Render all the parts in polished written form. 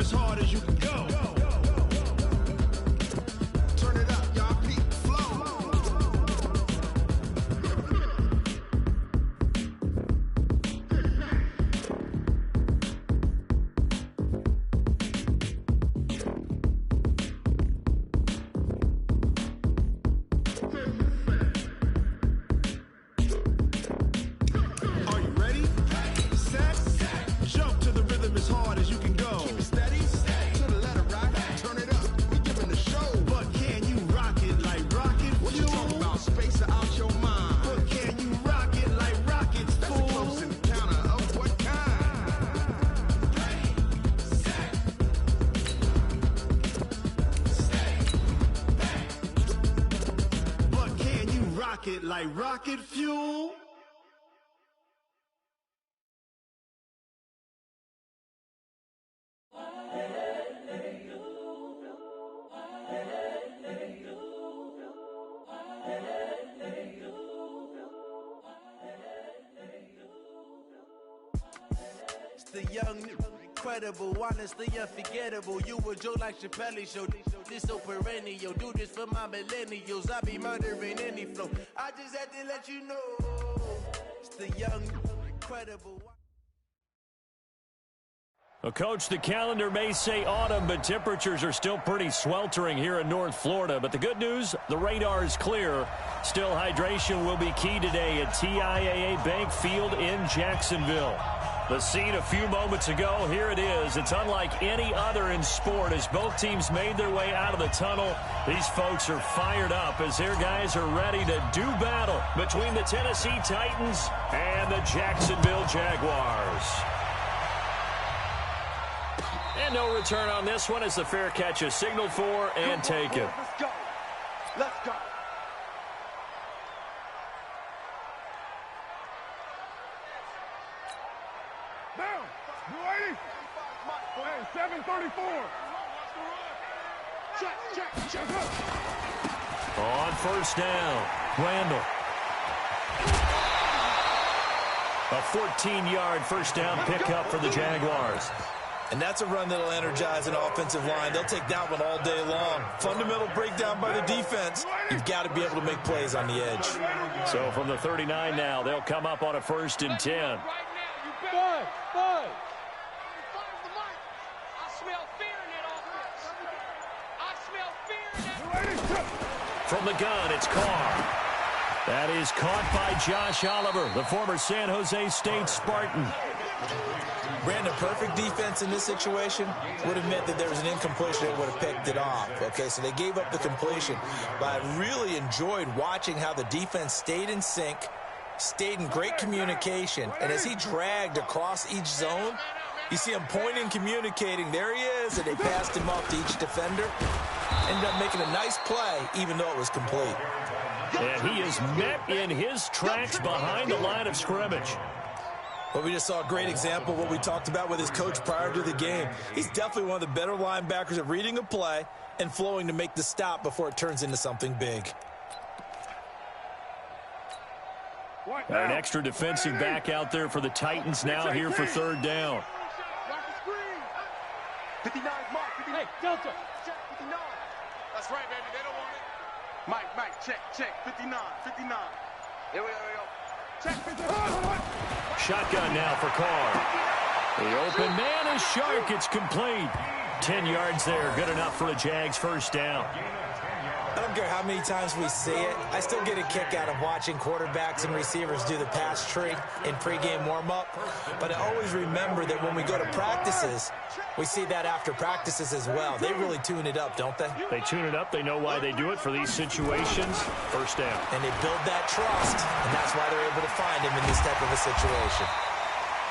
as hard as you can go. Turn it up, y'all. Peak flow. Are you ready? Set. Jump to the rhythm as hard as you can go. Keep it steady. To the letter rock. Turn it up. We giving the show. But can you rock it like rocket fuel? What you talking about? Space out your mind. But can you rock it like rockets, fool? That's a close encounter of what kind? Ready, set, stay back. But can you rock it like rocket fuel? It's the young, incredible, honestly unforgettable. You a joke like Chappelle show. This so perennial. Do this for my millennials. I be murdering any flow. I just had to let you know. It's the young, incredible. Well, Coach, the calendar may say autumn, but temperatures are still pretty sweltering here in North Florida. But the good news, the radar is clear. Still, hydration will be key today at TIAA Bank Field in Jacksonville. The scene a few moments ago, here it is. It's unlike any other in sport as both teams made their way out of the tunnel. These folks are fired up as their guys are ready to do battle between the Tennessee Titans and the Jacksonville Jaguars. And no return on this one as the fair catch is signaled for and taken. Let's go. Let's go. Down. You ready? Hey, 734. Check. On first down, Randall. A 14-yard first down pickup for the Jaguars. And that's a run that'll energize an offensive line. They'll take that one all day long. Fundamental breakdown by the defense. You've got to be able to make plays on the edge. So from the 39 now, they'll come up on a 1st and 10. Bud. From the gun, it's Carr. That is caught by Josh Oliver, the former San Jose State Spartan. Brandon, perfect defense in this situation would have meant that there was an incompletion that would have picked it off. Okay, so they gave up the completion. But I really enjoyed watching how the defense stayed in sync, stayed in great communication. And as he dragged across each zone, you see him pointing, communicating. There he is, and they passed him off to each defender. Ended up making a nice play, even though it was complete. And he is met in his tracks behind the line of scrimmage. Well, we just saw a great example of what we talked about with his coach prior to the game. He's definitely one of the better linebackers at reading a play and flowing to make the stop before it turns into something big. An extra defensive back out there for the Titans now here for 3rd down. 59, Mike. 59. Hey, Delta. Check 59. That's right, baby. They don't want it. Mike, check. 59. Here we go. Check 59. Shotgun now for Carr. The open man is Shark. It's complete. 10 yards there. Good enough for the Jags' 1st down. I don't care how many times we see it. I still get a kick out of watching quarterbacks and receivers do the pass tree in pregame warm-up. But I always remember that when we go to practices, we see that after practices as well. They really tune it up, don't they? They tune it up. They know why they do it for these situations. 1st down. And they build that trust, and that's why they're able to find him in this type of a situation.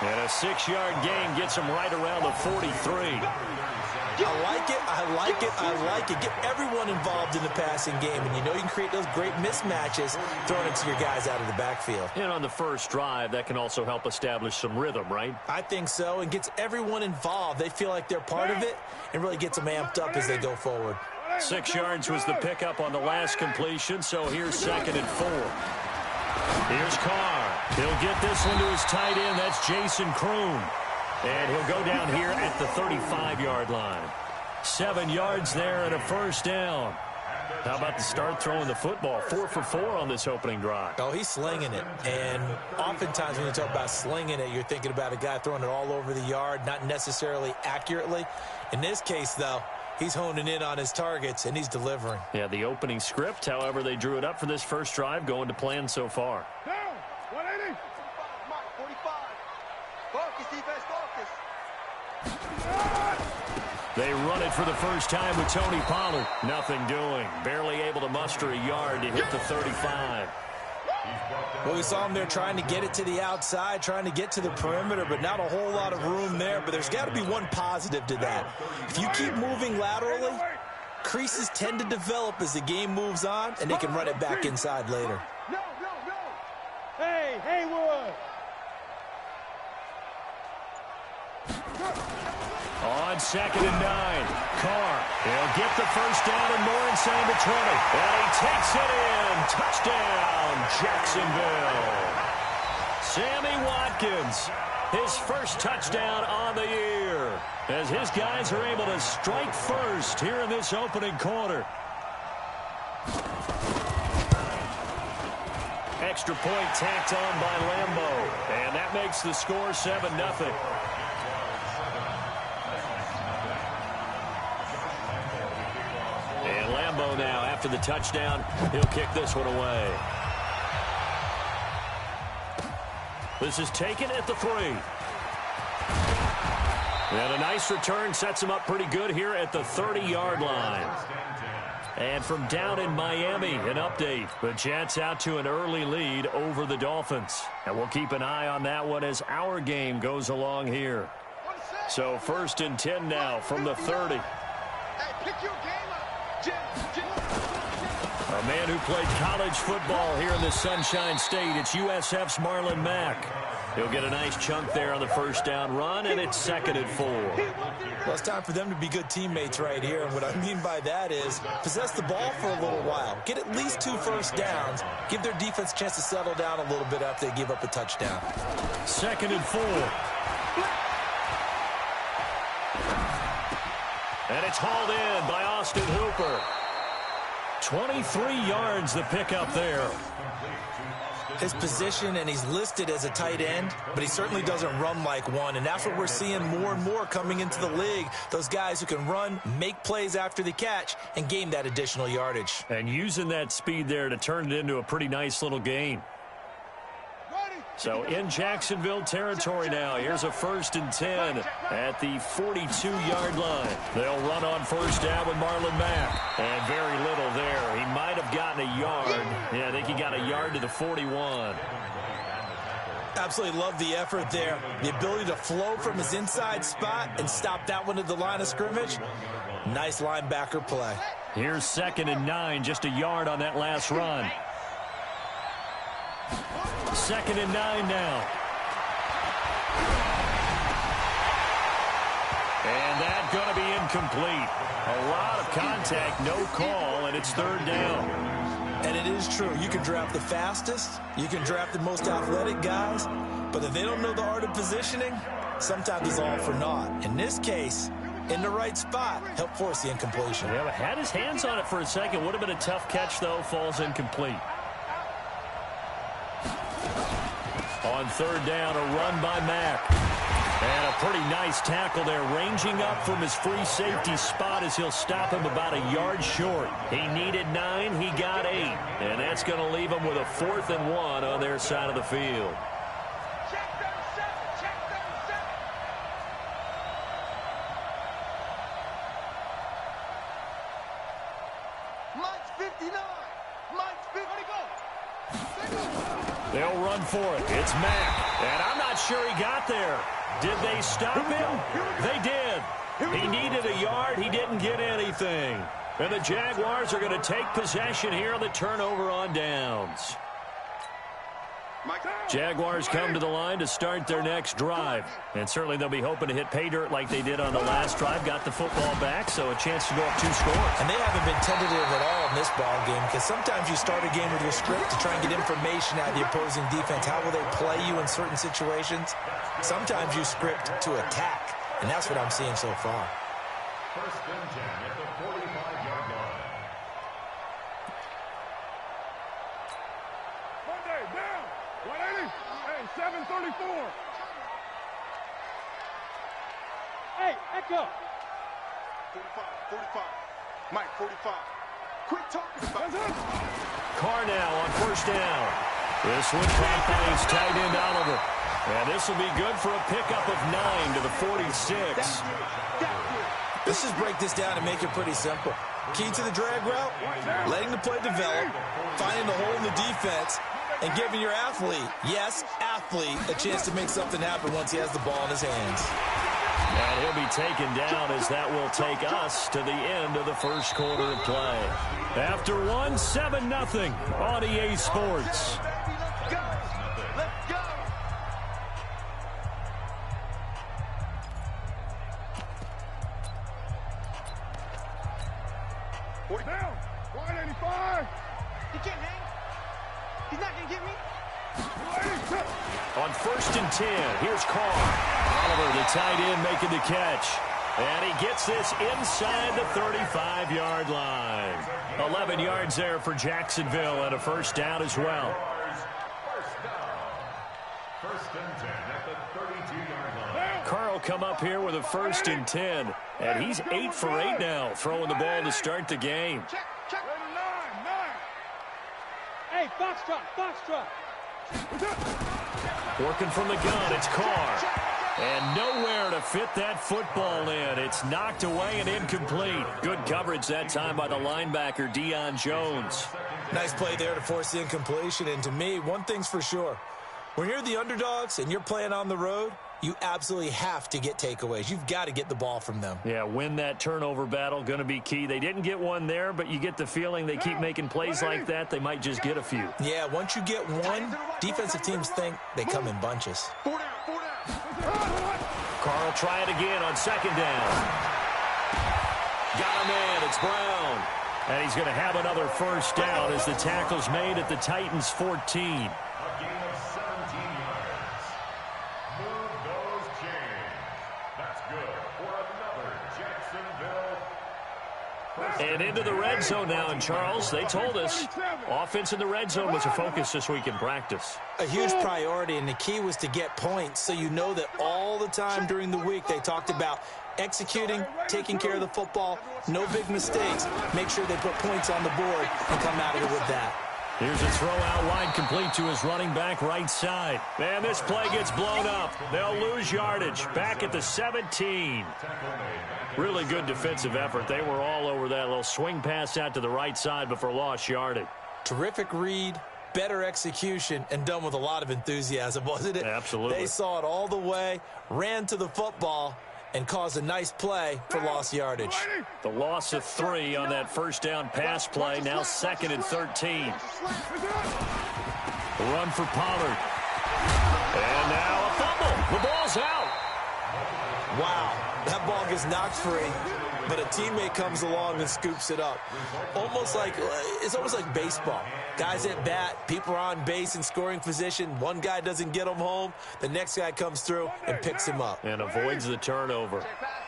And a 6-yard gain gets him right around the 43. I like it. Get everyone involved in the passing game, and you know you can create those great mismatches throwing it to your guys out of the backfield. And on the first drive, that can also help establish some rhythm, right? I think so, and gets everyone involved. They feel like they're part of it and really gets them amped up as they go forward. 6 yards was the pickup on the last completion, so here's 2nd and 4. Here's Carr. He'll get this one to his tight end. That's Jason Kroon. And he'll go down here at the 35-yard line. 7 yards there and a first down. How about the start throwing the football? 4 for 4 on this opening drive. Oh, he's slinging it. And oftentimes when you talk about slinging it, you're thinking about a guy throwing it all over the yard, not necessarily accurately. In this case, though, he's honing in on his targets, and he's delivering. Yeah, the opening script, however, they drew it up for this first drive, going to plan so far. Down. 180. 45. Focus, defense, focus. They run it for the first time with Tony Pollard. Nothing doing. Barely able to muster a yard to hit the 35. Well, we saw him there trying to get it to the outside, trying to get to the perimeter, but not a whole lot of room there. But there's got to be one positive to that. If you keep moving laterally, creases tend to develop as the game moves on, and they can run it back inside later. No. Hey, Haywood. On 2nd and 9, Carr. He'll get the first down and more inside the 20. And he takes it in. Touchdown, Jacksonville. Sammy Watkins, his first touchdown on the year, as his guys are able to strike first here in this opening quarter. Extra point tacked on by Lambeau, and that makes the score 7-0. Now, after the touchdown, he'll kick this one away. This is taken at the 3. And a nice return sets him up pretty good here at the 30-yard line. And from down in Miami, an update. The Jets out to an early lead over the Dolphins. And we'll keep an eye on that one as our game goes along here. So 1st and 10 now from the 30. Hey, pick your game up. A man who played college football here in the Sunshine State. It's USF's Marlon Mack. He'll get a nice chunk there on the first down run, and it's 2nd and 4. Well, it's time for them to be good teammates right here. And what I mean by that is possess the ball for a little while. Get at least 2 first downs. Give their defense a chance to settle down a little bit after they give up a touchdown. 2nd and 4. And it's hauled in by Austin Hooper. 23 yards the pickup there. His position, and he's listed as a tight end, but he certainly doesn't run like one, and that's what we're seeing more and more coming into the league. Those guys who can run, make plays after the catch, and gain that additional yardage. And using that speed there to turn it into a pretty nice little gain. So in Jacksonville territory now. Here's a 1st and 10 at the 42-yard line. They'll run on first down with Marlon Mack. And very little there. He might have gotten a yard. Yeah, I think he got a yard to the 41. Absolutely love the effort there. The ability to flow from his inside spot and stop that one at the line of scrimmage. Nice linebacker play. Here's 2nd and 9, just a yard on that last run. 2nd and 9 now. And that's going to be incomplete. A lot of contact, no call, and it's 3rd down. And it is true. You can draft the fastest. You can draft the most athletic guys. But if they don't know the art of positioning, sometimes it's all for naught. In this case, in the right spot, help force the incompletion. Yeah, but had his hands on it for a second. Would have been a tough catch, though. Falls incomplete. On 3rd down, a run by Mack. And a pretty nice tackle there, ranging up from his free safety spot as he'll stop him about a yard short. He needed 9, he got 8. And that's going to leave him with a 4th and 1 on their side of the field. They'll run for it. It's Mack. And I'm not sure he got there. Did they stop him? They did. He needed a yard. He didn't get anything. And the Jaguars are going to take possession here on the turnover on downs. Jaguars come to the line to start their next drive. And certainly they'll be hoping to hit pay dirt like they did on the last drive. Got the football back, so a chance to go up 2 scores. And they haven't been tentative at all in this ball game, because sometimes you start a game with your script to try and get information out of the opposing defense. How will they play you in certain situations? Sometimes you script to attack, and that's what I'm seeing so far. First and 10 at the 45-yard line. Monday, down. 180. Hey, 734. Hey, echo. 45. Mike, 45. Quit talking about it. Carr now on first down. This one caught by his tight end Oliver. And this will be good for a pickup of 9 to the 46. Let's just break this down and make it pretty simple. Key to the drag route, letting the play develop, finding the hole in the defense, and giving your athlete, yes, athlete, a chance to make something happen once he has the ball in his hands. And he'll be taken down as that will take us to the end of the first quarter of play. After 7-0 on EA Sports. Let's go. Down. 185. He can't hang. He's not going to get me. 282. On first and 10, here's Carr. Oliver, the tight end, making the catch. And he gets this inside the 35-yard line. 11 yards there for Jacksonville and a first down as well. First down. First and 10 at the 32-yard line. Carr will come up here with a first and 10. And he's 8 for 8 now, throwing the ball to start the game. Check. 9. Hey, Foxtrot. Working from the gun, it's Carr. And nowhere to fit that football in. It's knocked away and incomplete. Good coverage that time by the linebacker, Deion Jones. Nice play there to force the incompletion. And to me, one thing's for sure. When you're the underdogs and you're playing on the road, you absolutely have to get takeaways. You've got to get the ball from them. Yeah, win that turnover battle, going to be key. They didn't get one there, but you get the feeling they keep making plays like that, they might just get a few. Yeah, once you get one, defensive teams think they come in bunches. 4 down. Carr will try it again on second down. Got him in. It's Brown. And he's going to have another first down as the tackle's made at the Titans' 14. A gain of 17 yards. Move those chains. That's good for another Jacksonville. And into the red zone now, and Charles, they told us offense in the red zone was a focus this week in practice. A huge priority, and the key was to get points, so you know that all the time during the week they talked about executing, taking care of the football, no big mistakes, make sure they put points on the board and come out of it with that. Here's a throw out wide, complete to his running back right side. And this play gets blown up. They'll lose yardage. Back at the 17. Really good defensive effort. They were all over that little swing pass out to the right side before lost yardage. Terrific read, better execution, and done with a lot of enthusiasm, wasn't it? Absolutely. They saw it all the way, ran to the football, and caused a nice play for lost yardage. The loss of 3 on that first down pass play. Now 2nd and 13. The run for Pollard. And now a fumble. The ball's out. Wow, that ball gets knocked free, but a teammate comes along and scoops it up. It's almost like baseball. Guys at bat, people are on base in scoring position. One guy doesn't get him home. The next guy comes through and picks him up. And avoids the turnover. Check back.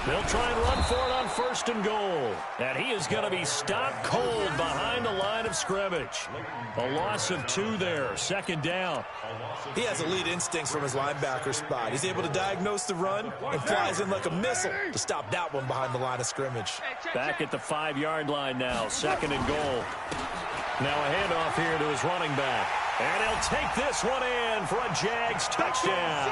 They'll try and run for it on 1st and goal. And he is going to be stopped cold behind the line of scrimmage. A loss of 2 there. 2nd down. He has elite instincts from his linebacker spot. He's able to diagnose the run and flies in like a missile to stop that one behind the line of scrimmage. Back at the 5-yard line now. 2nd and goal. Now a handoff here to his running back. And he'll take this one in for a Jags touchdown.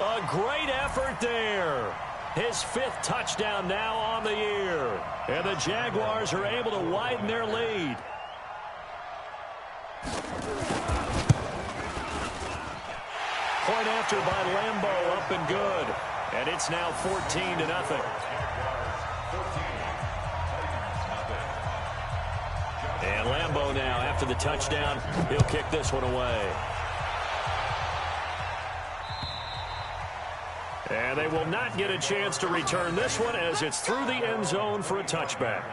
A great effort there. His 5th touchdown now on the year. And the Jaguars are able to widen their lead. Point after by Lambeau, up and good. And it's now 14-0. And Lambeau now, after the touchdown, he'll kick this one away. And they will not get a chance to return this one as it's through the end zone for a touchback.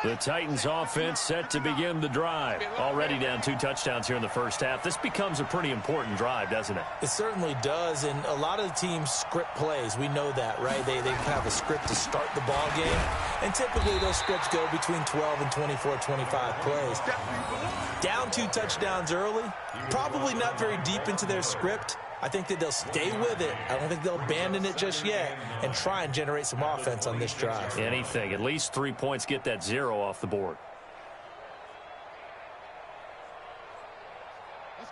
The Titans offense set to begin the drive. Already down 2 touchdowns here in the first half. This becomes a pretty important drive, doesn't it? It certainly does, and a lot of the teams script plays. We know that, right? They have a script to start the ball game, and typically those scripts go between 12 and 24, 25 plays. Down 2 touchdowns early, probably not very deep into their script. I think that they'll stay with it. I don't think they'll abandon it just yet and try and generate some offense on this drive. Anything. At least 3 points, get that 0 off the board.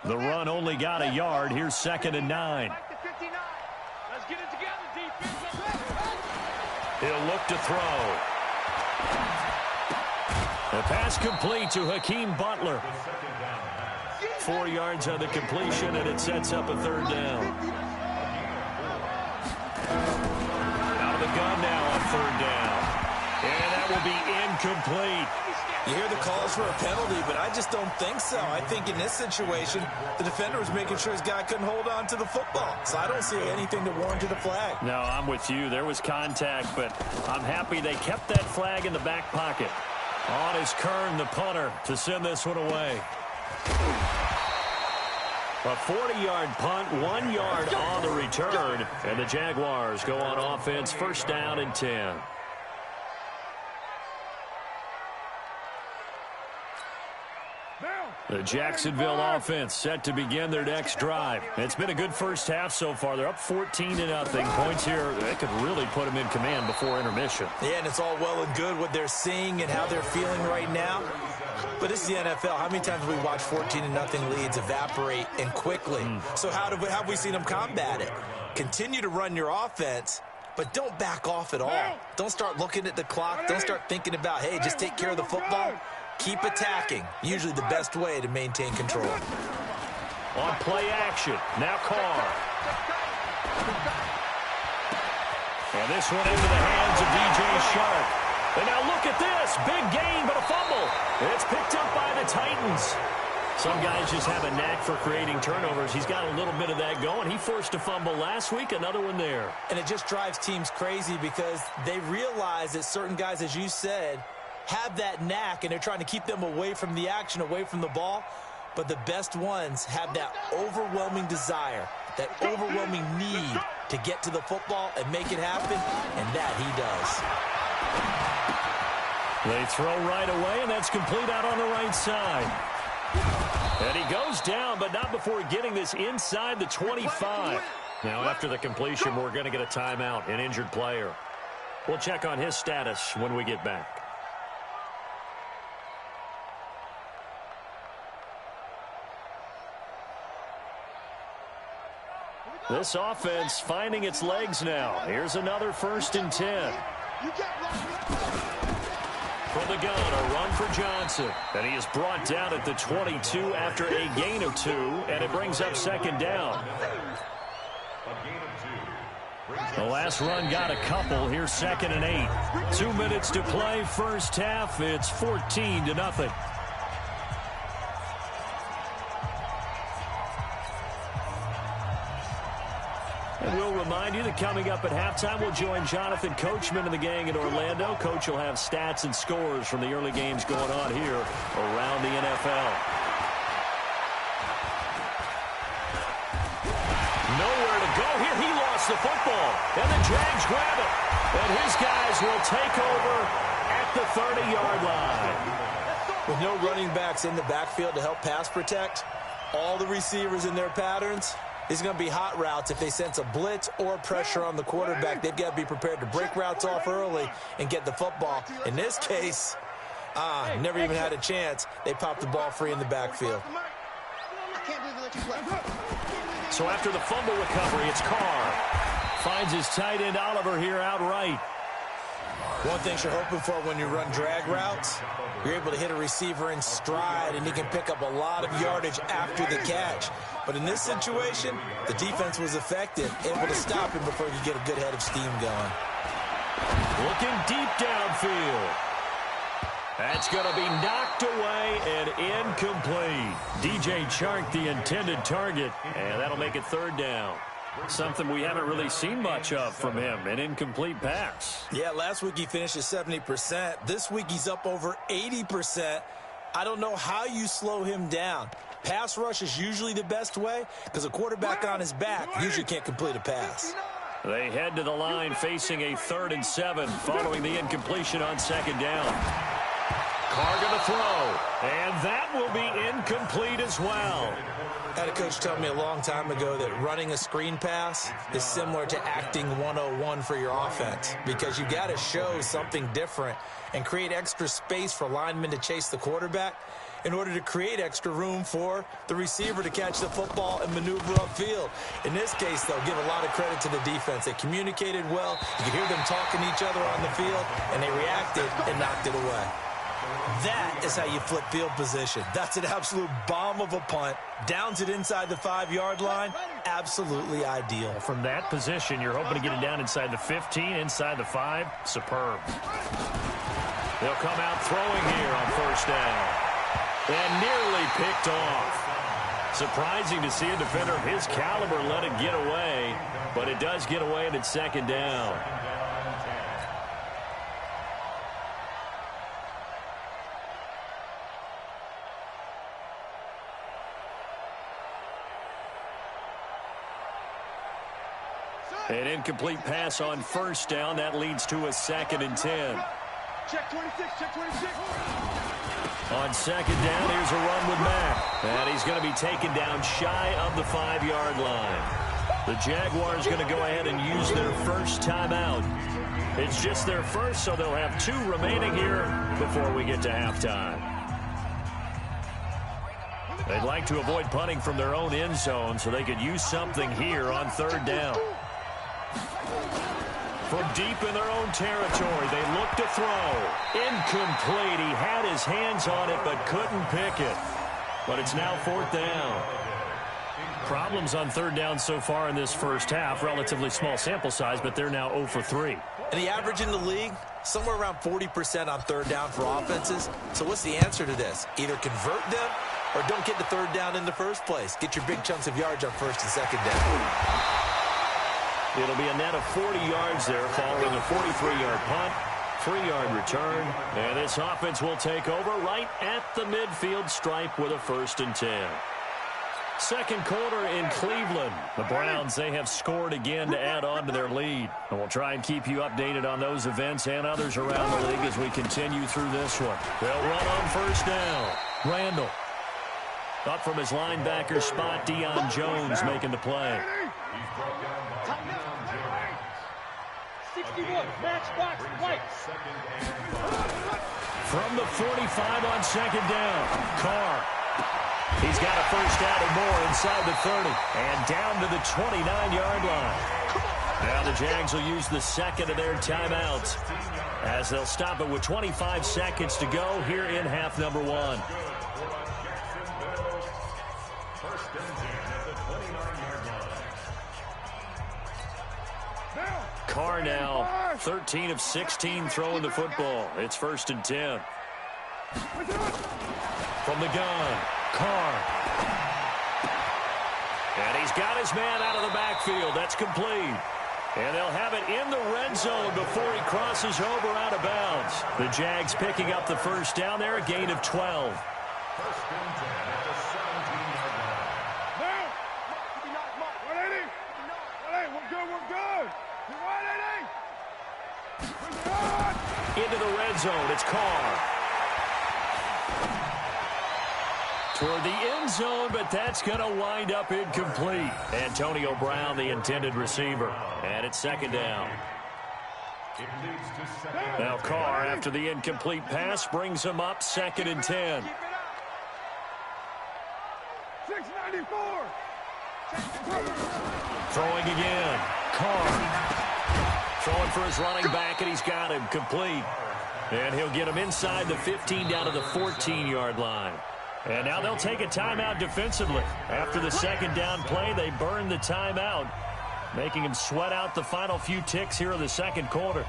The run only got a yard. Here's 2nd and 9. Let's get it together, defense. He'll look to throw. The pass complete to Hakeem Butler. 4 yards on the completion, and it sets up a 3rd down. Out of the gun now on 3rd down. And that will be incomplete. You hear the calls for a penalty, but I just don't think so. I think in this situation, the defender was making sure his guy couldn't hold on to the football. So I don't see anything to warrant a flag. No, I'm with you. There was contact, but I'm happy they kept that flag in the back pocket. On is Kern, the punter, to send this one away. A 40-yard punt, 1 yard on the return, and the Jaguars go on offense, 1st down and 10. The Jacksonville offense set to begin their next drive. It's been a good first half so far. They're up 14-0. Points here, they could really put them in command before intermission. Yeah, and it's all well and good what they're seeing and how they're feeling right now. But this is the NFL. How many times have we watched 14-0 leads evaporate and quickly? So how have we seen them combat it? Continue to run your offense, but don't back off at all. Don't start looking at the clock. Don't start thinking about, hey, just take care of the football. Keep attacking. Usually the best way to maintain control. On play action, now Carr. And this one into the hands of DJ Shark. And now look at this. Big gain, but a fumble. It's picked up by the Titans. Some guys just have a knack for creating turnovers. He's got a little bit of that going. He forced a fumble last week, another one there. And it just drives teams crazy because they realize that certain guys, as you said, have that knack, and they're trying to keep them away from the action, away from the ball. But the best ones have that overwhelming desire, that overwhelming need to get to the football and make it happen, and that he does. They throw right away, and that's complete out on the right side. And he goes down, but not before getting this inside the 25. Now, after the completion, we're going to get a timeout, an injured player. We'll check on his status when we get back. This offense finding its legs now. Here's another 1st and 10. From the gun, a run for Johnson. And he is brought down at the 22 after a gain of 2, and it brings up 2nd down. The last run got a couple. Here's 2nd and 8. 2 minutes to play, first half. It's 14-0. And we'll remind you that coming up at halftime, we'll join Jonathan Coachman and the gang in Orlando. Coach will have stats and scores from the early games going on here around the NFL. Nowhere to go here. He lost the football. And the Jags grab it. And his guys will take over at the 30-yard line. With no running backs in the backfield to help pass protect, all the receivers in their patterns, these are going to be hot routes. If they sense a blitz or pressure on the quarterback, they've got to be prepared to break routes off early and get the football. In this case, never even had a chance. They popped the ball free in the backfield. So after the fumble recovery, it's Carr. Finds his tight end Oliver here outright. One thing you're hoping for when you run drag routes, you're able to hit a receiver in stride, and he can pick up a lot of yardage after the catch. But in this situation, the defense was effective, able to stop him before he could get a good head of steam going. Looking deep downfield. That's going to be knocked away and incomplete. DJ Chark, the intended target, and that'll make it third down. Something we haven't really seen much of from him, an incomplete pass. Yeah, last week he finished at 70%. This week he's up over 80%. I don't know how you slow him down. Pass rush is usually the best way because a quarterback on his back usually can't complete a pass. They head to the line facing a 3rd and 7 following the incompletion on 2nd down. Carr going to throw, and that will be incomplete as well. I had a coach tell me a long time ago that running a screen pass is similar to acting 101 for your offense because you got to show something different and create extra space for linemen to chase the quarterback in order to create extra room for the receiver to catch the football and maneuver upfield. In this case, they'll give a lot of credit to the defense. They communicated well. You could hear them talking to each other on the field, and they reacted and knocked it away. That is how you flip field position. That's an absolute bomb of a punt. Downs it inside the 5-yard line. Absolutely ideal. From that position, you're hoping to get it down inside the 15, inside the 5. Superb. They'll come out throwing here on 1st down. And nearly picked off. Surprising to see a defender of his caliber let it get away, but it does get away and it's 2nd down. An incomplete pass on 1st down. That leads to a 2nd and 10. Check 26, check 26. On 2nd down, here's a run with Mack. And he's going to be taken down shy of the 5-yard line. The Jaguars going to go ahead and use their first timeout. It's just their first, so they'll have 2 remaining here before we get to halftime. They'd like to avoid punting from their own end zone so they could use something here on 3rd down. From deep in their own territory, they look to throw. Incomplete. He had his hands on it but couldn't pick it. But it's now 4th down. Problems on 3rd down so far in this first half. Relatively small sample size, but they're now 0 for 3. And the average in the league, somewhere around 40% on 3rd down for offenses. So what's the answer to this? Either convert them or don't get to 3rd down in the first place. Get your big chunks of yards on 1st and 2nd down. It'll be a net of 40 yards there following a 43-yard punt, 3-yard return. And this offense will take over right at the midfield stripe with a 1st and 10. Second quarter in Cleveland. The Browns, they have scored again to add on to their lead. And we'll try and keep you updated on those events and others around the league as we continue through this one. They'll run on 1st down. Randall. Up from his linebacker spot, Deion Jones making the play. 61, matchbox, white. From the 45 on 2nd down, Carr. He's got a 1st down and more inside the 30 and down to the 29-yard line. Now the Jags will use the 2nd of their timeouts as they'll stop it with 25 seconds to go here in half number 1. Carr now 13 of 16 throwing the football. It's 1st and 10. From the gun, Carr. And he's got his man out of the backfield. That's complete. And they'll have it in the red zone before he crosses over out of bounds. The Jags picking up the 1st down there, a gain of 12. 1st and 10 at the 17-yard line. Now! 180! 180, we're good, we're good! 180! Into the red zone, it's Carr. Toward the end zone, but that's going to wind up incomplete. Antonio Brown, the intended receiver. And it's 2nd down. Now Carr, after the incomplete pass, brings him up 2nd and 10. 694! Throwing again. Carr. Throwing for his running back, and he's got him complete. And he'll get him inside the 15 down to the 14-yard line. And now they'll take a timeout defensively. After the second down play, they burn the timeout, making him sweat out the final few ticks here in the second quarter.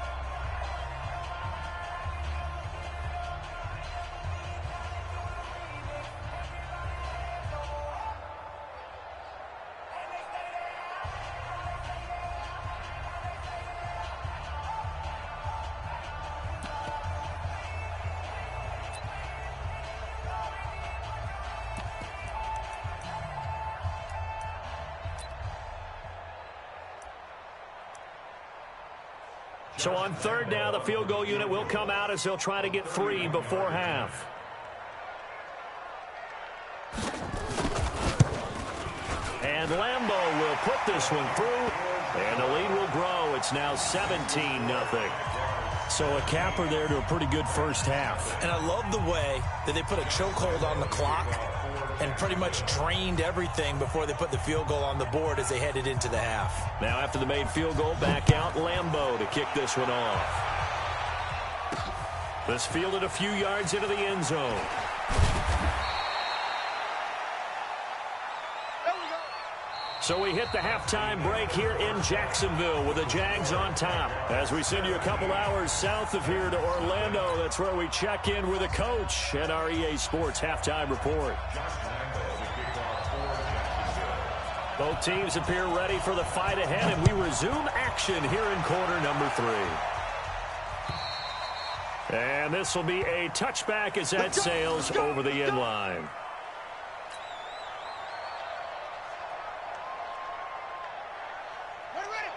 So on third down, the field goal unit will come out as they'll try to get 3 before half. And Lambeau will put this one through, and the lead will grow. It's now 17-0. So a capper there to a pretty good first half. And I love the way that they put a chokehold on the clock and pretty much drained everything before they put the field goal on the board as they headed into the half. Now after the made field goal, back out Lambeau to kick this one off. This fielded a few yards into the end zone. So we hit the halftime break here in Jacksonville with the Jags on top. As we send you a couple hours south of here to Orlando, that's where we check in with a coach at our EA Sports Halftime Report. Both teams appear ready for the fight ahead, and we resume action here in quarter number 3. And this will be a touchback as that sails over the end line.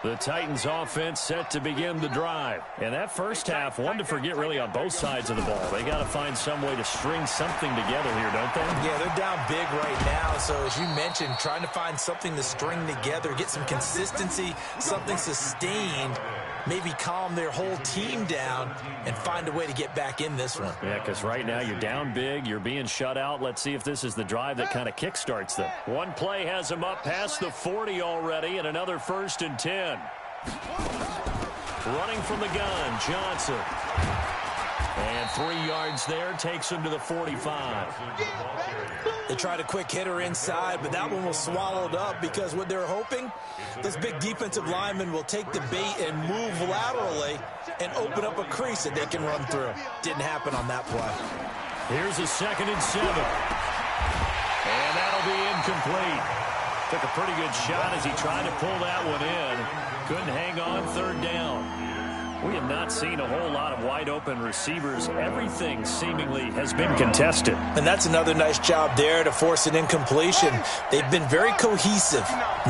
The Titans offense set to begin the drive. And that first half, one to forget really on both sides of the ball. They got to find some way to string something together here, don't they? Yeah, they're down big right now. So as you mentioned, trying to find something to string together, get some consistency, something sustained, maybe calm their whole team down and find a way to get back in this one. Yeah, because right now you're down big, you're being shut out. Let's see if this is the drive that kind of kickstarts them. One play has them up past the 40 already, and another 1st and 10. Running from the gun, Johnson. And 3 yards there, takes him to the 45. They tried a quick hitter inside, but that one was swallowed up because what they're hoping, those big defensive linemen will take the bait and move laterally and open up a crease that they can run through. Didn't happen on that play. Here's a 2nd and 7. And that'll be incomplete. Took a pretty good shot as he tried to pull that one in. Couldn't hang on 3rd down. We have not seen a whole lot of wide-open receivers. Everything seemingly has been contested. And that's another nice job there to force an incompletion. They've been very cohesive,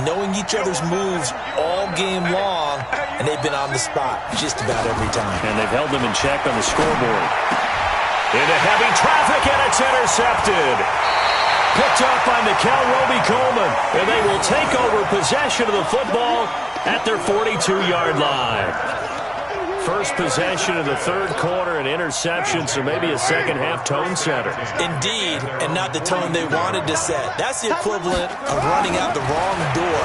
knowing each other's moves all game long, and they've been on the spot just about every time. And they've held them in check on the scoreboard. Into heavy traffic, and it's intercepted. Picked up by Nickel Roby-Coleman, and they will take over possession of the football at their 42-yard line. First possession of the 3rd quarter, an interception, so maybe a second-half tone setter. Indeed, and not the tone they wanted to set. That's the equivalent of running out the wrong door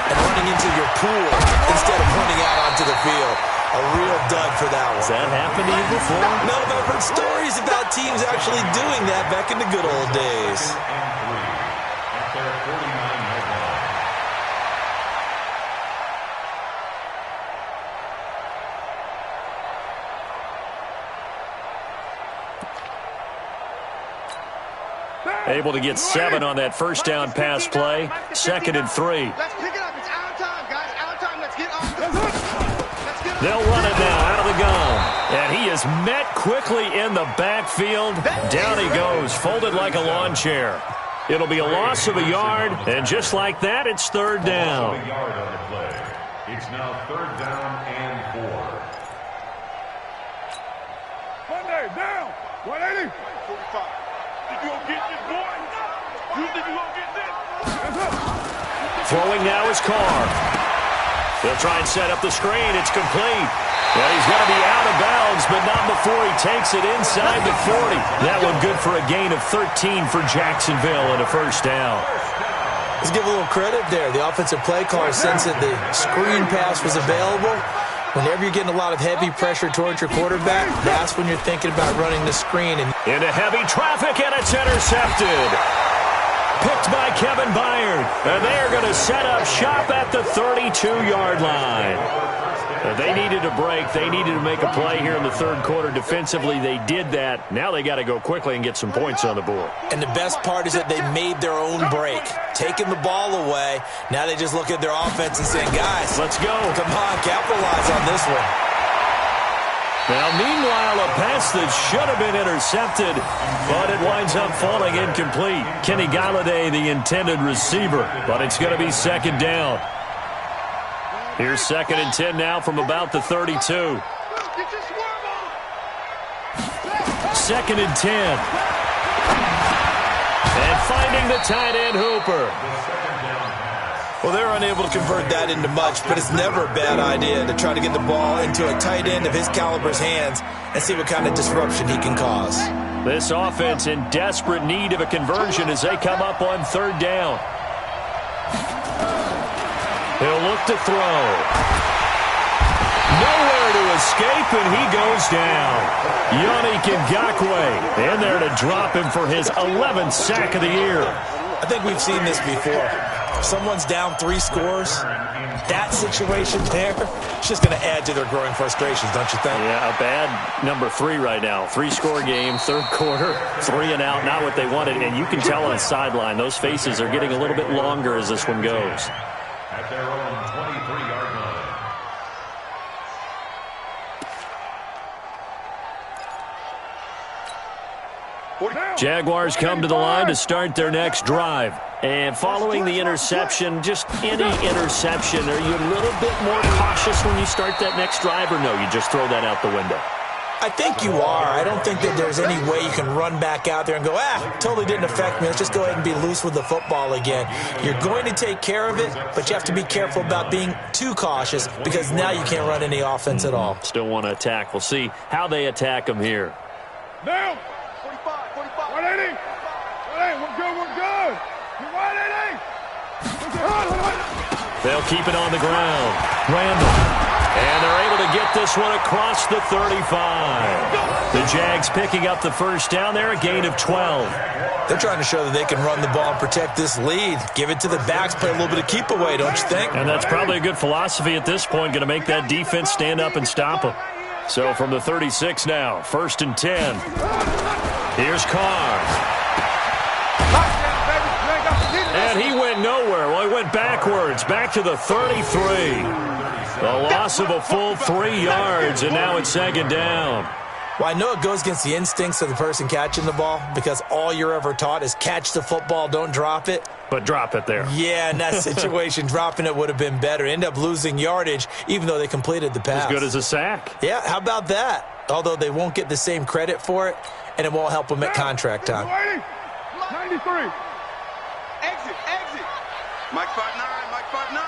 and running into your pool instead of running out onto the field. A real dud for that one. Has that happened to you before? No, but I've heard stories about teams actually doing that back in the good old days. Able to get 7 on that first down pass play. 2nd and 3. Let's pick it up. It's our time, guys. Our time. Let's get on. They'll run it now out of the gun. And he is met quickly in the backfield. Down he goes, folded like a lawn chair. It'll be a loss of a yard, and just like that, it's 3rd down. It's now 3rd down and 4. Monday, down. 180. 45. You gonna get this, boy? You think you gonna get this? Throwing now is Carr. They'll try and set up the screen. It's complete. Well, he's going to be out of bounds, but not before he takes it inside the 40. That one good for a gain of 13 for Jacksonville and a 1st down. Let's give a little credit there. The offensive play caller sensed that the screen pass was available, Whenever you're getting a lot of heavy pressure towards your quarterback, that's when you're thinking about running the screen. And into heavy traffic, and it's intercepted. Picked by Kevin Byard. And they are going to set up shop at the 32-yard line. They needed a break. They needed to make a play here in the third quarter. Defensively, they did that. Now they got to go quickly and get some points on the board. And the best part is that they made their own break, taking the ball away. Now they just look at their offense and saying, guys, let's go. Come on, capitalize on this one. Now, meanwhile, a pass that should have been intercepted, but it winds up falling incomplete. Kenny Galladay, the intended receiver, but it's going to be second down. Here's 2nd and 10 now from about the 32. 2nd and 10. And finding the tight end, Hooper. Well, they're unable to convert that into much, but it's never a bad idea to try to get the ball into a tight end of his caliber's hands and see what kind of disruption he can cause. This offense in desperate need of a conversion as they come up on 3rd down. He'll look to throw. Nowhere to escape, and he goes down. Yannick Ngakoue in there to drop him for his 11th sack of the year. I think we've seen this before. If someone's down 3 scores, that situation there, it's just going to add to their growing frustrations, don't you think? Yeah, a bad number 3 right now. 3-score game, 3rd quarter, 3 and out, not what they wanted. And you can tell on the sideline, those faces are getting a little bit longer as this one goes. At their own 23-yard line. Jaguars come to the line to start their next drive. And following the interception, just any interception, are you a little bit more cautious when you start that next drive, or no, you just throw that out the window? I think you are. I don't think that there's any way you can run back out there and go, totally didn't affect me. Let's just go ahead and be loose with the football again. You're going to take care of it, but you have to be careful about being too cautious because now you can't run any offense at all. Still want to attack. We'll see how they attack them here. Down. 45. 180. 180. We're good. You're 180. They'll keep it on the ground. Randall. And they're able to get this one across the 35. The Jags picking up the first down there, a gain of 12. They're trying to show that they can run the ball and protect this lead. Give it to the backs, play a little bit of keep away, don't you think? And that's probably a good philosophy at this point, going to make that defense stand up and stop them. So from the 36 now, 1st and 10. Here's Carr. And he went nowhere. Well, he went backwards, back to the 33. The loss of a full 3 yards, and now it's 2nd down. Well, I know it goes against the instincts of the person catching the ball because all you're ever taught is catch the football, don't drop it. But drop it there. Yeah, in that situation, dropping it would have been better. End up losing yardage, even though they completed the pass. As good as a sack. Yeah, how about that? Although they won't get the same credit for it, and it won't help them at contract time. 93. Exit. Mike 5'9", Mike 5'9".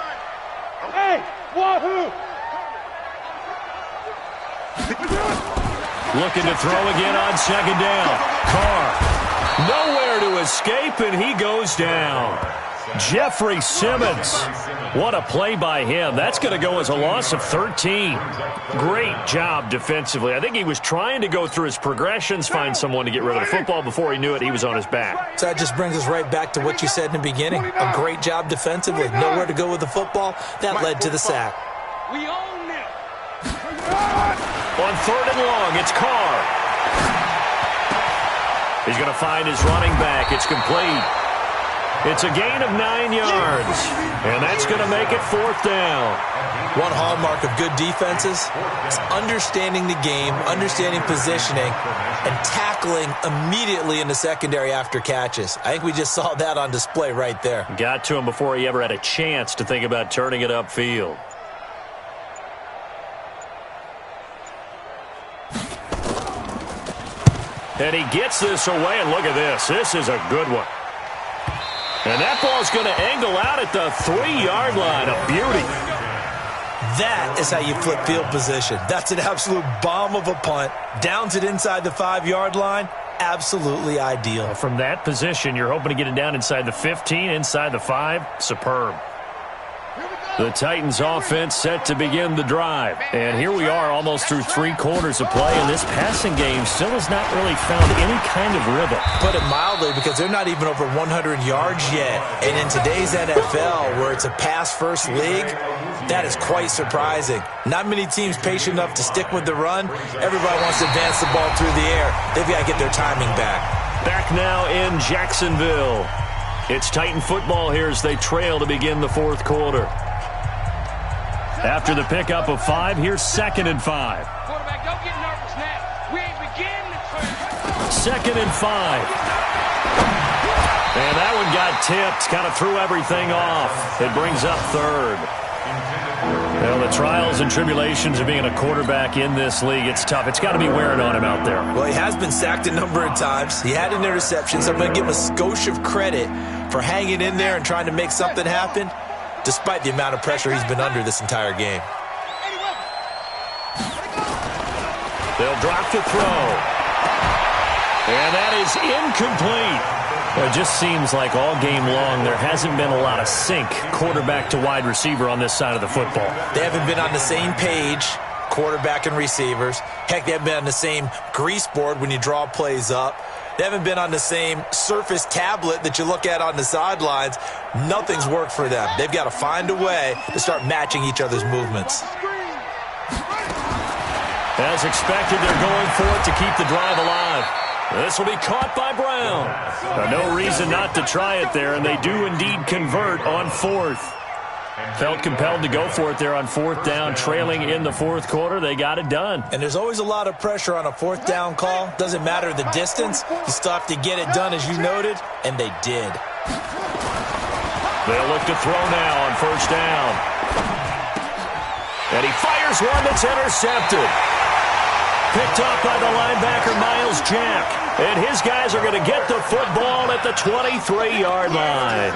Hey, wahoo! Looking to throw again on 2nd down. Carr, nowhere to escape, and he goes down. Jeffrey Simmons. What a play by him. That's going to go as a loss of 13. Great job defensively. I think he was trying to go through his progressions, find someone to get rid of the football. Before he knew it, he was on his back. So that just brings us right back to what you said in the beginning. A great job defensively. Nowhere to go with the football. That led to the sack. We own this. On 3rd and long, it's Carr. He's going to find his running back. It's complete. It's a gain of 9 yards, and that's going to make it 4th down. One hallmark of good defenses is understanding the game, understanding positioning, and tackling immediately in the secondary after catches. I think we just saw that on display right there. Got to him before he ever had a chance to think about turning it upfield. And he gets this away, and look at this. This is a good one. And that ball's going to angle out at the 3-yard line. A beauty. That is how you flip field position. That's an absolute bomb of a punt. Downs it inside the 5-yard line. Absolutely ideal. From that position, you're hoping to get it down inside the 15, inside the 5. Superb. Here we go. The Titans offense set to begin the drive. And here we are almost through 3 quarters of play, and this passing game still has not really found any kind of rhythm. Put it mildly, because they're not even over 100 yards yet. And in today's NFL, where it's a pass-first league, that is quite surprising. Not many teams patient enough to stick with the run. Everybody wants to advance the ball through the air. They've got to get their timing back. Back now in Jacksonville. It's Titan football here as they trail to begin the 4th quarter. After the pickup of 5, here's 2nd and 5. Quarterback, don't get nervous now. We ain't beginning to 2nd and 5. And that one got tipped, kind of threw everything off. It brings up 3rd. Well, the trials and tribulations of being a quarterback in this league, it's tough. It's got to be wearing on him out there. Well, he has been sacked a number of times. He had an interception, so I'm going to give him a skosh of credit for hanging in there and trying to make something happen, despite the amount of pressure he's been under this entire game. They'll drop to throw. And that is incomplete. Well, it just seems like all game long there hasn't been a lot of sync quarterback to wide receiver on this side of the football. They haven't been on the same page, quarterback and receivers. Heck, they haven't been on the same grease board when you draw plays up. They haven't been on the same Surface tablet that you look at on the sidelines. Nothing's worked for them. They've got to find a way to start matching each other's movements. As expected, they're going for it to keep the drive alive. This will be caught by Brown. No reason not to try it there, and they do indeed convert on 4th. Felt compelled to go for it there on 4th down, trailing in the 4th quarter. They got it done. And there's always a lot of pressure on a 4th down call. Doesn't matter the distance. You still have to get it done, as you noted, and they did. They'll look to throw now on 1st down. And he fires one that's intercepted. Picked off by the linebacker, Miles Jack. And his guys are going to get the football at the 23-yard line.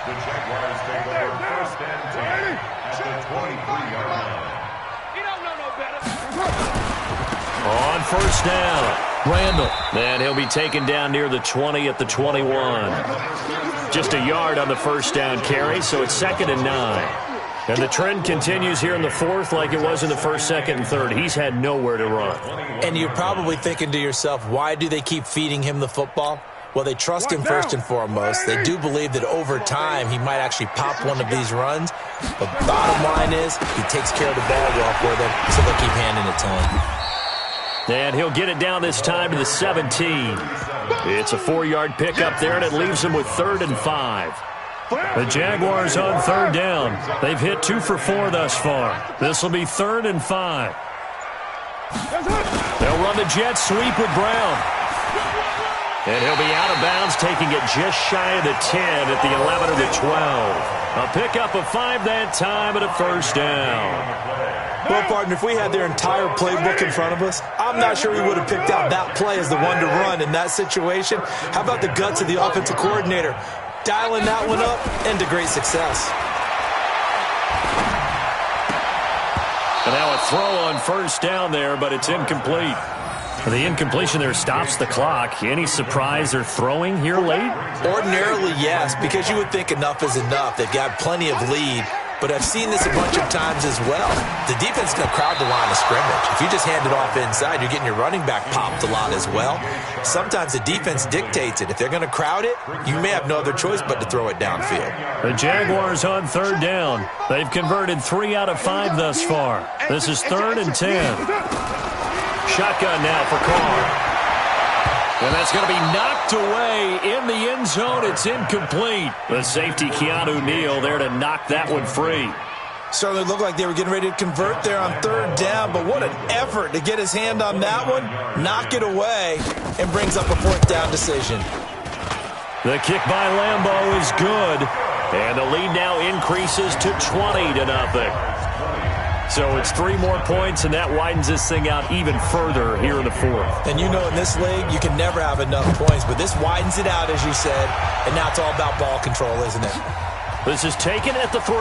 The Jaguars take over 1st and 10 at the 23-yard line. You don't know no better. On 1st down, Randall. And he'll be taken down near the 20 at the 21. Just a yard on the 1st down carry, so it's 2nd and 9. And the trend continues here in the 4th like it was in the 1st, 2nd, and 3rd. He's had nowhere to run. And you're probably thinking to yourself, why do they keep feeding him the football? Well, they trust him first and foremost. They do believe that over time he might actually pop one of these runs. But bottom line is he takes care of the ball well for them, so they'll keep handing it to him. And he'll get it down this time to the 17. It's a 4-yard pickup there, and it leaves him with 3rd and 5. The Jaguars on 3rd down. They've hit 2 for 4 thus far. This will be 3rd and 5. They'll run the jet sweep with Brown. And he'll be out of bounds, taking it just shy of the 10 at the 11 or the 12. A pickup of 5 that time at a 1st down. Well, partner, if we had their entire playbook in front of us, I'm not sure we would have picked out that play as the one to run in that situation. How about the guts of the offensive coordinator? Dialing that one up into great success. And now a throw on 1st down there, but it's incomplete. The incompletion there stops the clock. Any surprise they're throwing here late? Ordinarily, yes, because you would think enough is enough. They've got plenty of lead. But I've seen this a bunch of times as well. The defense is going to crowd the line of scrimmage. If you just hand it off inside, you're getting your running back popped a lot as well. Sometimes the defense dictates it. If they're going to crowd it, you may have no other choice but to throw it downfield. The Jaguars on 3rd down. They've converted 3 out of 5 thus far. This is 3rd and 10. Shotgun now for Carr. And that's going to be knocked away in the end zone. It's incomplete. The safety, Keanu Neal, there to knock that one free. Certainly looked like they were getting ready to convert there on 3rd down, but what an effort to get his hand on that one, knock it away, and brings up a 4th down decision. The kick by Lambeau is good, and the lead now increases to 20-0. So it's 3 more points, and that widens this thing out even further here in the 4th. And you know in this league, you can never have enough points, but this widens it out, as you said, and now it's all about ball control, isn't it? This is taken at the 3.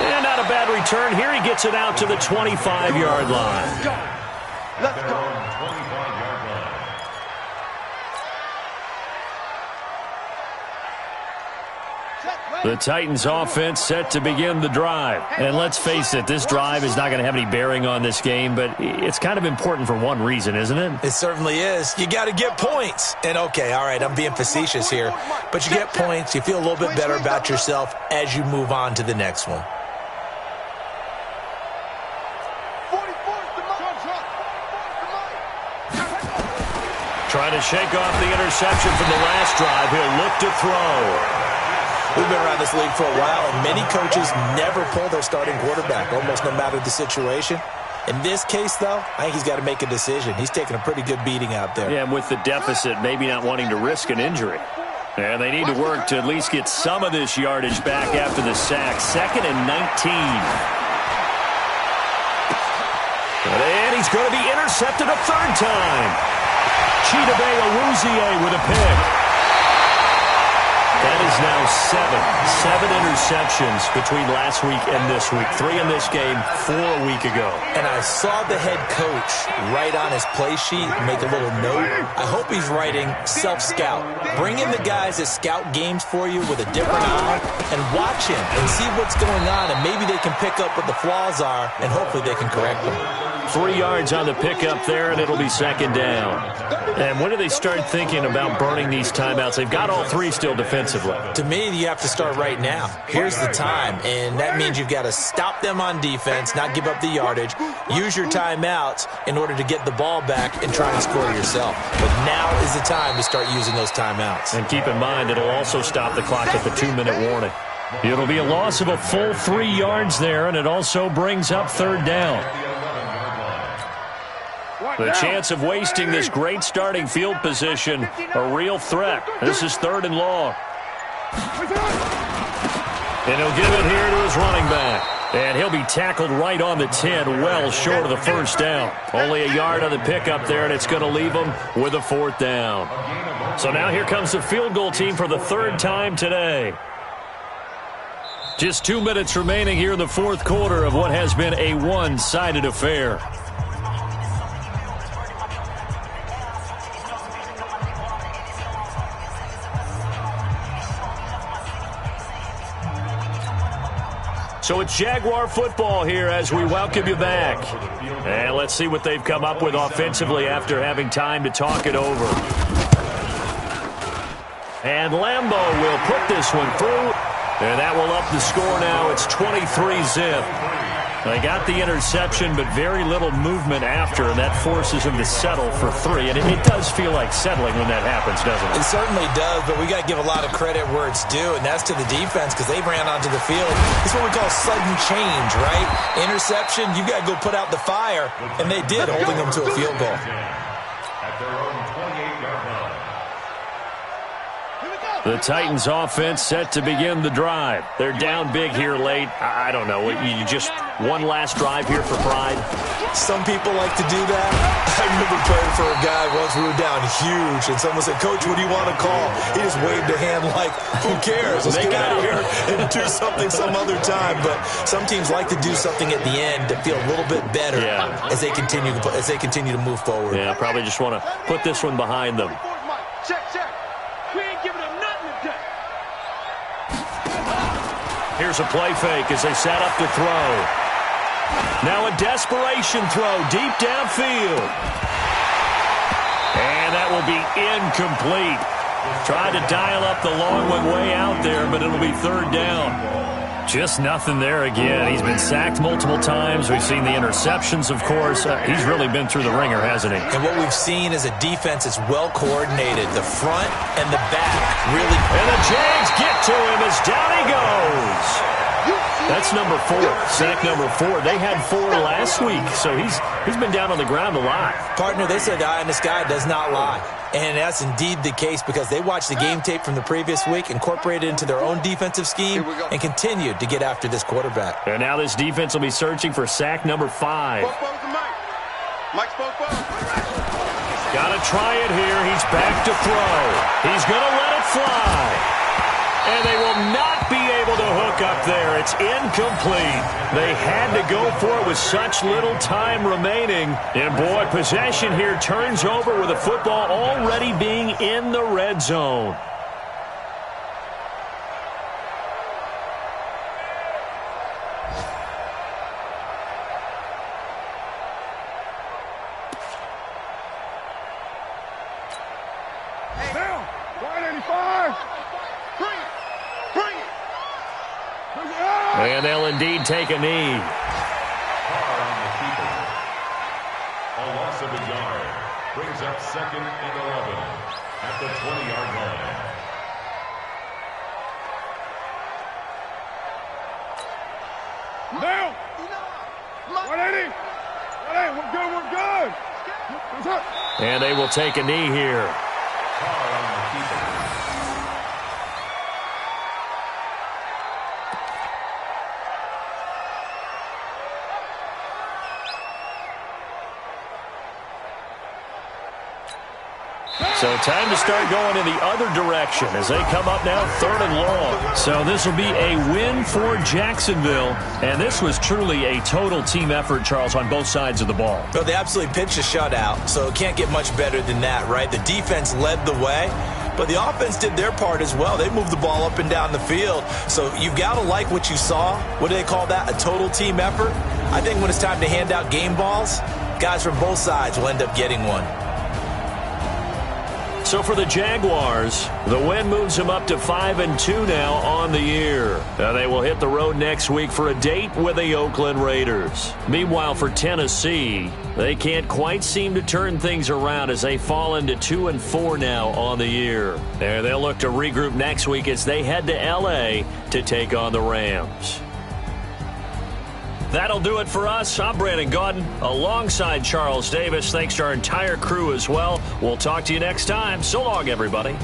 And not a bad return. Here he gets it out to the 25-yard line. Let's go. 25-yard line. Set, The Titans offense set to begin the drive. And let's face it, this drive is not going to have any bearing on this game, but it's kind of important for one reason, isn't it? It certainly is. You got to get points. And okay, all right, I'm being facetious here, but you get points, you feel a little bit better about yourself as you move on to the next one. Trying to shake off the interception from the last drive. He'll look to throw. We've been around this league for a while, and many coaches never pull their starting quarterback, almost no matter the situation. In this case, though, I think he's got to make a decision. He's taking a pretty good beating out there. Yeah, and with the deficit, maybe not wanting to risk an injury. And they need to work to at least get some of this yardage back after the sack. 2nd and 19. And he's going to be intercepted a third time. Chidobe Awuzie with a pick. That is now 7 interceptions between last week and this week. 3 in this game, 4 a week ago. And I saw the head coach write on his play sheet, make a little note. I hope he's writing self-scout. Bring in the guys that scout games for you with a different eye and watch him and see what's going on, and maybe they can pick up what the flaws are, and hopefully they can correct them. 3 yards on the pickup there, and it'll be 2nd down. And when do they start thinking about burning these timeouts? They've got all 3 still defensively. To me, you have to start right now. Here's the time, and that means you've got to stop them on defense, not give up the yardage, use your timeouts in order to get the ball back and try and score yourself. But now is the time to start using those timeouts. And keep in mind, it'll also stop the clock at the 2-minute warning. It'll be a loss of a full 3 yards there, and it also brings up 3rd down. The chance of wasting this great starting field position, a real threat. This is 3rd and long. And he'll give it here to his running back. And he'll be tackled right on the 10, well short of the 1st down. Only a yard on the pickup there, and it's going to leave him with a 4th down. So now here comes the field goal team for the 3rd time today. Just 2 minutes remaining here in the 4th quarter of what has been a one-sided affair. So it's Jaguar football here as we welcome you back. And let's see what they've come up with offensively after having time to talk it over. And Lambo will put this one through. And that will up the score now. It's 23-zip. They got the interception, but very little movement after, and that forces them to settle for 3. And it does feel like settling when that happens, doesn't it? It certainly does, but we got to give a lot of credit where it's due, and that's to the defense because they ran onto the field. It's what we call sudden change, right? Interception, you got to go put out the fire, and they did, holding them to a field goal. At their own 28-yard line. The Titans offense set to begin the drive. They're down big here late. I don't know. You just one last drive here for pride? Some people like to do that. I remember playing for a guy once. We were down huge, and someone said, "Coach, what do you want to call?" He just waved a hand like, "Who cares? Let's get out of here and do something some other time." But some teams like to do something at the end to feel a little bit better as they continue to move forward. Yeah, probably just want to put this one behind them. Check. We ain't giving them nothing today. Here's a play fake as they set up to throw. Now a desperation throw deep downfield. And that will be incomplete. Tried to dial up the long one way out there, but it'll be 3rd down. Just nothing there again. He's been sacked multiple times. We've seen the interceptions, of course. He's really been through the ringer, hasn't he? And what we've seen is a defense that's well coordinated. The front and the back really. And the Jags get to him as down he goes. That's number 4, sack number 4. They had 4 last week, so he's been down on the ground a lot. Partner, they said the eye in the sky does not lie. And that's indeed the case because they watched the game tape from the previous week, incorporated it into their own defensive scheme, and continued to get after this quarterback. And now this defense will be searching for sack number 5. Mike's both. Got to try it here. He's back to throw. He's going to let it fly. And they will not be able to hook up there. It's incomplete. They had to go for it with such little time remaining. And, boy, possession here turns over with the football already being in the red zone. 25. Bring it. And they'll indeed take a knee. Car on the keeper. A loss of a yard. Brings up 2nd and 11 at the 20-yard line. Down. 180. 180. We're good. And they will take a knee here. Car on the keeper. So time to start going in the other direction as they come up now 3rd and long. So this will be a win for Jacksonville. And this was truly a total team effort, Charles, on both sides of the ball. Well, they absolutely pitched a shutout, so it can't get much better than that, right? The defense led the way, but the offense did their part as well. They moved the ball up and down the field. So you've got to like what you saw. What do they call that? A total team effort? I think when it's time to hand out game balls, guys from both sides will end up getting one. So for the Jaguars, the win moves them up to 5-2 now on the year. Now they will hit the road next week for a date with the Oakland Raiders. Meanwhile, for Tennessee, they can't quite seem to turn things around as they fall into 2-4 now on the year. And they'll look to regroup next week as they head to L.A. to take on the Rams. That'll do it for us. I'm Brandon Gaudin alongside Charles Davis. Thanks to our entire crew as well. We'll talk to you next time. So long, everybody.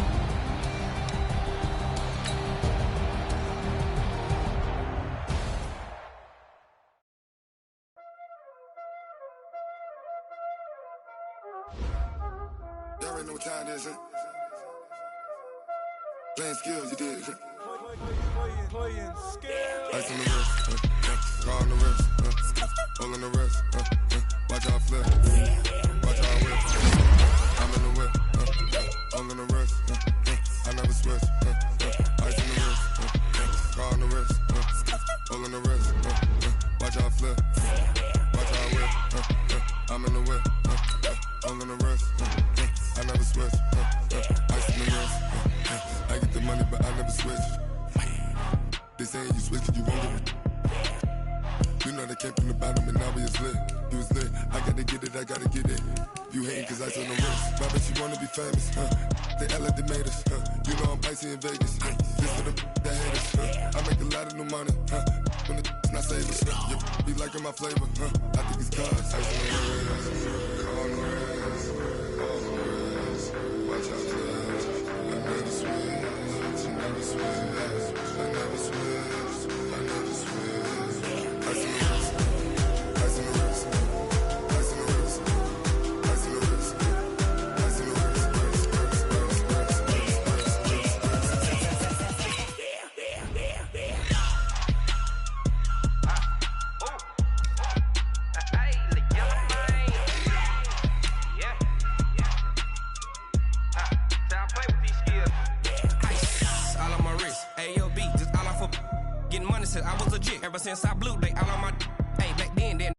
Y'all already know what time it is, huh? Playing skills, you did. Playing skills. Ice on the wrist, car on the wrist, hole in the wrist, watch out flip, watch out whip. I'm in the whip, hole in the wrist, I never switch. Ice on the wrist, car on the wrist, hole in the wrist, watch out flip, watch out whip. I'm in the whip, hole in the wrist, I never switch. Ice on the wrist, I get the money but I never switch. They saying you switch it, you won't get it. You know they came from the bottom and now we is lit. You was lit, I gotta get it, I gotta get it. You hating cause I on the wrist. My bitch, you wanna be famous, They act like they made us, You know I'm icy in Vegas, This for the that haters, I make a lot of new money, When the not savers, You be liking my flavor, I think it's cause ice on the wrist, on the wrist, on the wrist. Watch out, cuz I never switch, I never switch, I never switch, I never switch. Ice on the wrist, ice on the wrist, ice on the wrist, ice on the wrist, ice on the wrist, Getting money since I was legit. Ever since I blew, they all on my. Hey, back then.